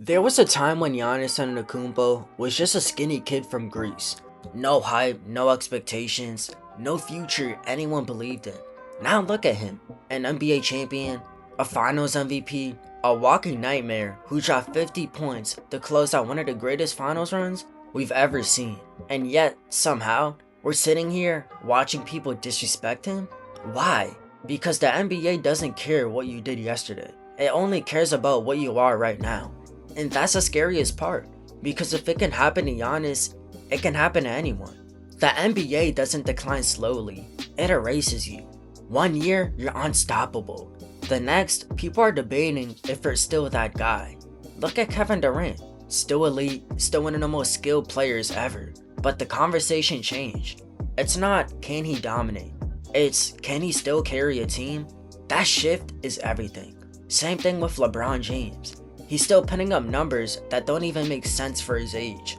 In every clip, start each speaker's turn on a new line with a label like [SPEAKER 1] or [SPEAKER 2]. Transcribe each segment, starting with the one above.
[SPEAKER 1] There was a time when Giannis Antetokounmpo was just a skinny kid from Greece. No hype, no expectations, no future anyone believed in. Now look at him, an NBA champion, a finals MVP, a walking nightmare who dropped 50 points to close out one of the greatest finals runs we've ever seen. And yet, somehow, we're sitting here watching people disrespect him? Why? Because the NBA doesn't care what you did yesterday. It only cares about what you are right now. And that's the scariest part, because if it can happen to Giannis, it can happen to anyone. The NBA doesn't decline slowly, it erases you. One year, you're unstoppable. The next, people are debating if you're still that guy. Look at Kevin Durant, still elite, still one of the most skilled players ever. But the conversation changed. It's not, can he dominate? It's, can he still carry a team? That shift is everything. Same thing with LeBron James. He's still putting up numbers that don't even make sense for his age.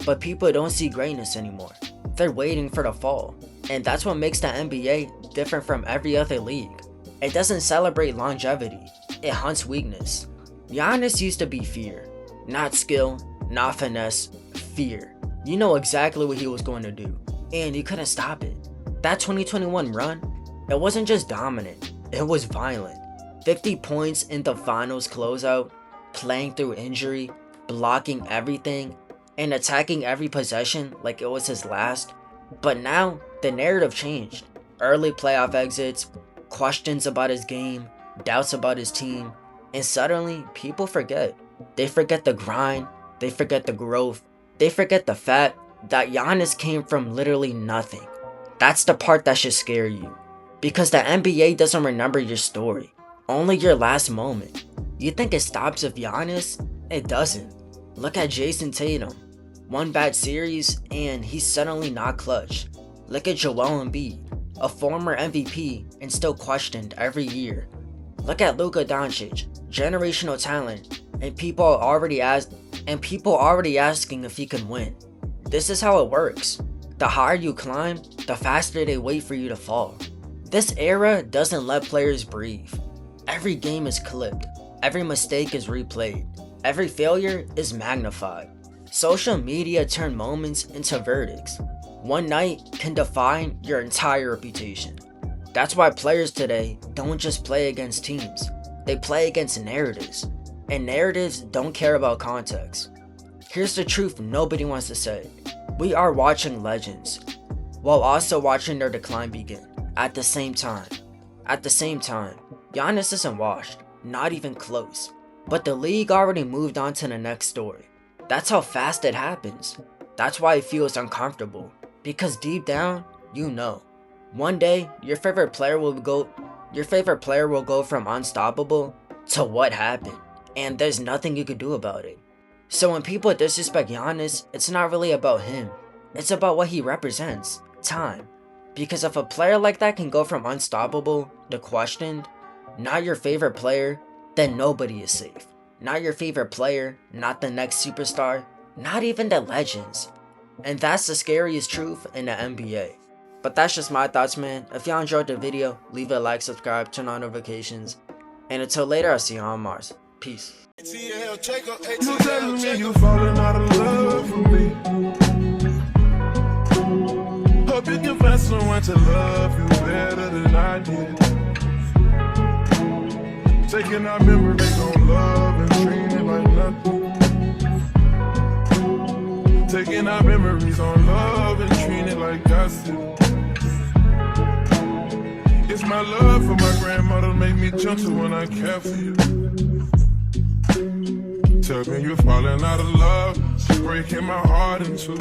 [SPEAKER 1] But people don't see greatness anymore. They're waiting for the fall. And that's what makes the NBA different from every other league. It doesn't celebrate longevity. It hunts weakness. Giannis used to be fear. Not skill, not finesse, fear. You know exactly what he was going to do. And you couldn't stop it. That 2021 run, it wasn't just dominant. It was violent. 50 points in the finals closeout. Playing through injury, blocking everything, and attacking every possession like it was his last. But now, the narrative changed. Early playoff exits, questions about his game, doubts about his team, and suddenly, people forget. They forget the grind, they forget the growth, they forget the fact that Giannis came from literally nothing. That's the part that should scare you. Because the NBA doesn't remember your story, only your last moment. You think it stops with Giannis? It doesn't. Look at Jason Tatum. One bad series and he's suddenly not clutch. Look at Joel Embiid, a former MVP and still questioned every year. Look at Luka Doncic, generational talent, and people already asking if he can win. This is how it works. The higher you climb, the faster they wait for you to fall. This era doesn't let players breathe. Every game is clipped. Every mistake is replayed. Every failure is magnified. Social media turned moments into verdicts. One night can define your entire reputation. That's why players today don't just play against teams. They play against narratives. And narratives don't care about context. Here's the truth nobody wants to say. We are watching legends, while also watching their decline begin. At the same time, Giannis isn't washed. Not even close. But the league already moved on to the next story. That's how fast it happens. That's why it feels uncomfortable. Because deep down, you know. One day, your favorite player will go from unstoppable to what happened. And there's nothing you can do about it. So when people disrespect Giannis, it's not really about him. It's about what he represents. Time. Because if a player like that can go from unstoppable to questioned, not your favorite player, then nobody is safe. Not your favorite player, not the next superstar, not even the legends. And that's the scariest truth in the NBA. But that's just my thoughts, man. If y'all enjoyed the video, leave a like, subscribe, turn on notifications. And until later, I'll see you on Mars. Peace.
[SPEAKER 2] You telling me you falling out of love with me. Hope you can find someone to love you better than I did. Taking our memories on love and treating it like nothing. Taking our memories on love and treating it like gossip. It's my love for my grandmother make me gentle when I care for you. Tell me you're falling out of love, she's breaking my heart in two.